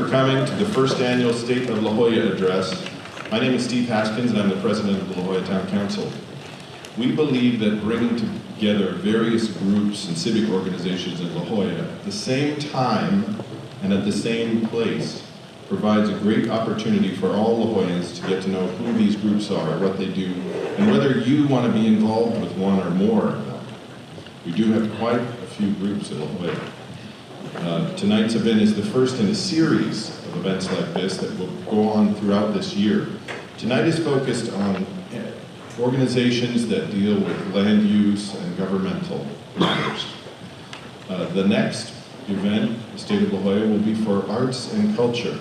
for coming to the first annual State of La Jolla address. My name is Steve Haskins and I'm the president of the La Jolla Town Council. We believe that bringing together various groups and civic organizations in La Jolla at the same time and at the same place provides a great opportunity for all La Jollans to get to know who these groups are, what they do, and whether you want to be involved with one or more of them. We do have quite a few groups in La Jolla. Tonight's event is the first in a series of events like this that will go on throughout this year. Tonight is focused on organizations that deal with land use and governmental matters. The next event, the State of La Jolla, will be for arts and culture.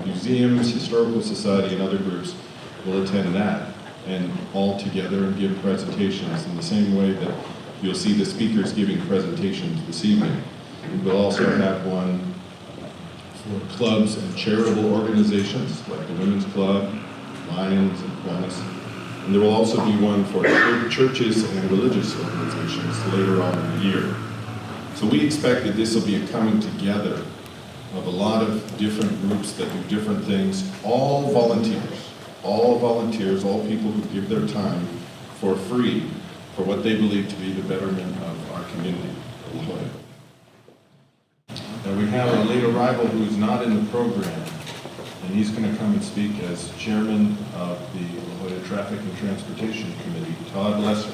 Museums, historical society, and other groups will attend that and all together and give presentations in the same way that you'll see the speakers giving presentations this evening. We'll also have one for clubs and charitable organizations like the Women's Club, Lions, and Kiwanis. And there will also be one for churches and religious organizations later on in the year. So we expect that this will be a coming together of a lot of different groups that do different things, all volunteers, all people who give their time for free for what they believe to be the betterment of our community of La Jolla. Now we have a late arrival who's not in the program, and he's going to come and speak as chairman of the La Jolla Traffic and Transportation Committee, Todd Lesser.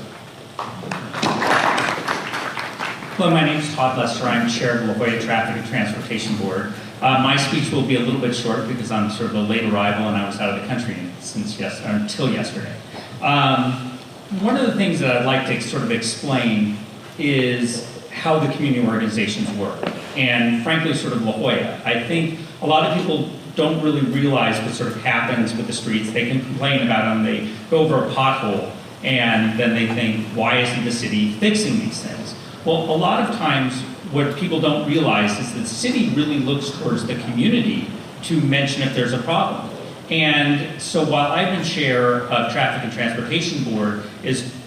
Hello, my name is Todd Lesser. I'm chair of the La Jolla Traffic and Transportation Board. My speech will be a little bit short because I'm sort of a late arrival and I was out of the country until yesterday. One of the things that I'd like to sort of explain is how the community organizations work, and frankly sort of La Jolla. I think a lot of people don't really realize what sort of happens with the streets. They can complain about them, they go over a pothole, and then they think, why isn't the city fixing these things? Well, a lot of times what people don't realize is that the city really looks towards the community to mention if there's a problem. And so while I've been chair of Traffic and Transportation Board,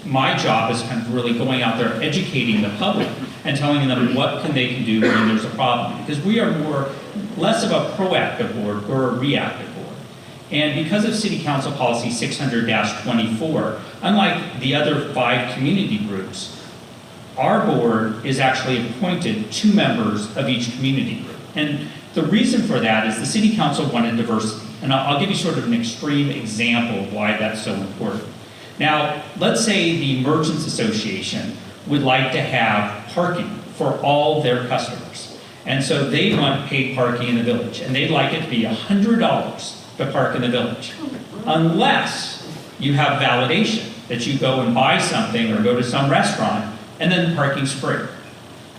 my job is kind of really going out there educating the public and telling them what they can do when there's a problem. Because we are less of a proactive board, we're a reactive board. And because of City Council Policy 600-24, unlike the other 5 community groups, our board is actually appointed 2 members of each community group. And the reason for that is the City Council wanted diversity. And I'll give you sort of an extreme example of why that's so important. Now, let's say the Merchants Association would like to have parking for all their customers. And so they want paid parking in the village. And they'd like it to be $100 to park in the village. Unless you have validation that you go and buy something or go to some restaurant and then the parking's free.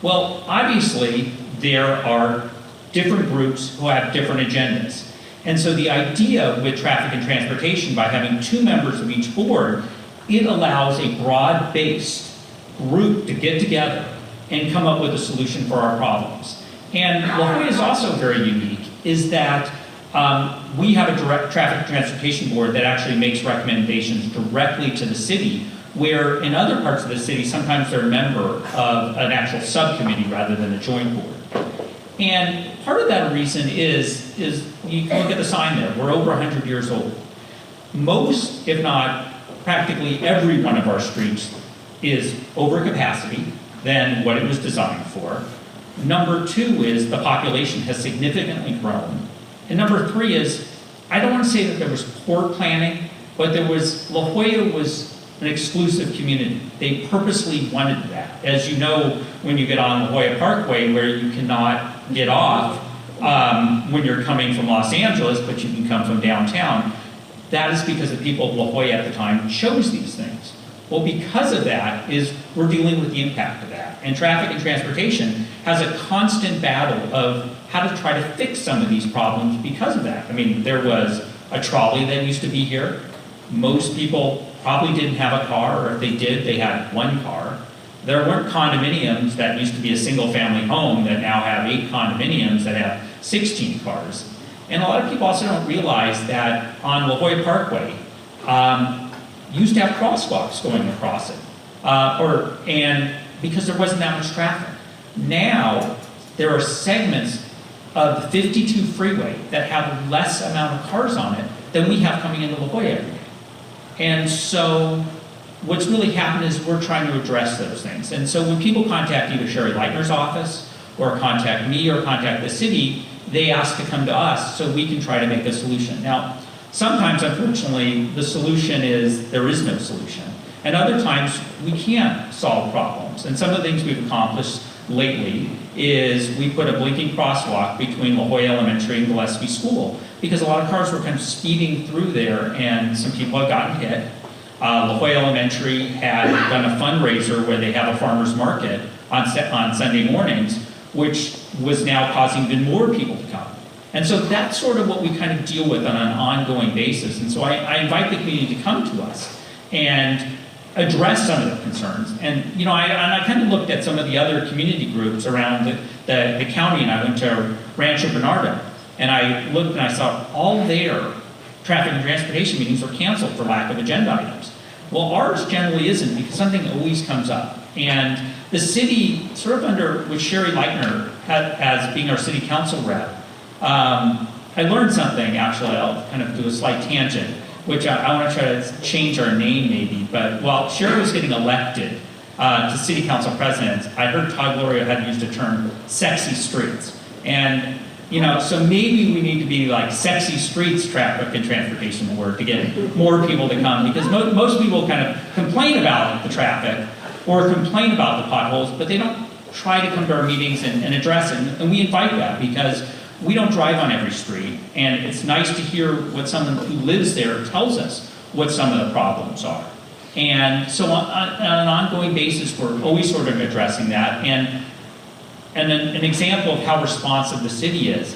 Well, obviously, there are different groups who have different agendas. And so the idea with traffic and transportation, by having 2 members of each board, it allows a broad-based group to get together and come up with a solution for our problems. And La Jolla is also very unique, is that we have a direct traffic and transportation board that actually makes recommendations directly to the city, where in other parts of the city, sometimes they're a member of an actual subcommittee rather than a joint board. And part of that reason is you can look at the sign there, we're over 100 years old. Most, if not practically every one of our streets is over capacity than what it was designed for. Number 2 is the population has significantly grown. And number 3 is, I don't want to say that there was poor planning, but La Jolla was an exclusive community. They purposely wanted that. As you know, when you get on La Jolla Parkway, where you cannot get off when you're coming from Los Angeles, but you can come from downtown, that is because the people of La Jolla at the time chose these things. Well, because of that we're dealing with the impact of that. And traffic and transportation has a constant battle of how to try to fix some of these problems because of that. I mean, there was a trolley that used to be here. Most people probably didn't have a car, or if they did, they had 1 car. There weren't condominiums that used to be a single-family home that now have 8 condominiums that have 16 cars. And a lot of people also don't realize that on La Jolla Parkway, used to have crosswalks going across it, and because there wasn't that much traffic. Now, there are segments of the 52 freeway that have less amount of cars on it than we have coming into La Jolla every day. And so what's really happened is we're trying to address those things. And so when people contact either Sherry Leitner's office or contact me or contact the city, they ask to come to us so we can try to make a solution. Now, sometimes, unfortunately, the solution is there is no solution. And other times, we can't solve problems. And some of the things we've accomplished lately is we put a blinking crosswalk between La Jolla Elementary and Gillespie School because a lot of cars were kind of speeding through there and some people had gotten hit. La Jolla Elementary had done a fundraiser where they have a farmer's market on Sunday mornings, which was now causing even more people to come. And so that's sort of what we kind of deal with on an ongoing basis. And so I invite the community to come to us and address some of the concerns. And you know, I kind of looked at some of the other community groups around the county, and I went to Rancho Bernardo, and I looked and I saw all their traffic and transportation meetings were canceled for lack of agenda items. Well, ours generally isn't because something always comes up. And the city, sort of with Sherry Leitner as being our city council rep, I learned something, actually. I'll kind of do a slight tangent, which I want to try to change our name maybe. But while Sherry was getting elected to city council president, I heard Todd had used the term sexy streets. And you know, so maybe we need to be like sexy streets traffic and transportation board to get more people to come, because most people kind of complain about the traffic or complain about the potholes, but they don't try to come to our meetings and address it. And we invite that because we don't drive on every street, and it's nice to hear what someone who lives there tells us what some of the problems are. And so on an ongoing basis, we're always sort of addressing that. And an example of how responsive the city is,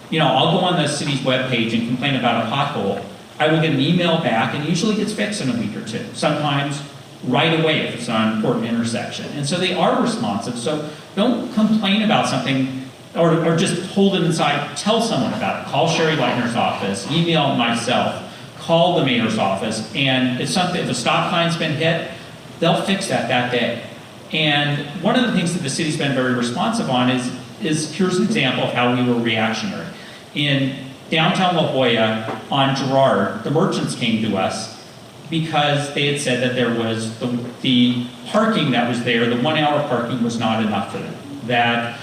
you know, I'll go on the city's webpage and complain about a pothole. I will get an email back, and it usually gets fixed in a week or two. Sometimes right away if it's on an important intersection. And so they are responsive. So don't complain about something or just hold it inside. Tell someone about it. Call Sherry Leitner's office, email myself, call the mayor's office, and if a stop sign's been hit, they'll fix that day. And one of the things that the city's been very responsive on is here's an example of how we were reactionary. In downtown La Jolla on Girard, the merchants came to us because they had said that there was the parking that was there, the 1 hour parking was not enough for them.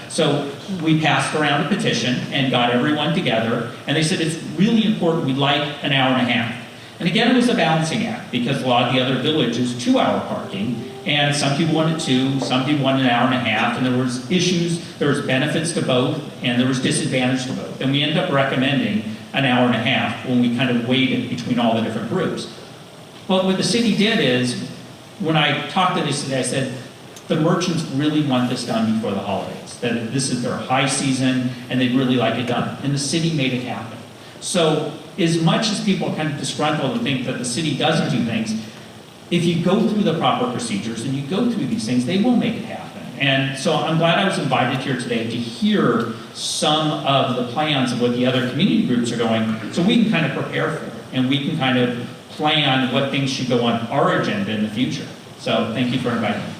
So we passed around a petition and got everyone together, and they said it's really important, we'd like an hour and a half. And again, it was a balancing act because a lot of the other villages 2 hour parking, and some people wanted 2, some people wanted an hour and a half, and there was issues, there was benefits to both, and there was disadvantage to both. And we ended up recommending an hour and a half when we kind of weighed it between all the different groups. But what the city did is, when I talked to the city, I said, the merchants really want this done before the holidays, that this is their high season, and they'd really like it done. And the city made it happen. So as much as people are kind of disgruntled and think that the city doesn't do things, if you go through the proper procedures and you go through these things, they will make it happen. And so I'm glad I was invited here today to hear some of the plans of what the other community groups are doing, so we can kind of prepare for it, and we can kind of plan what things should go on our agenda in the future. So thank you for inviting me.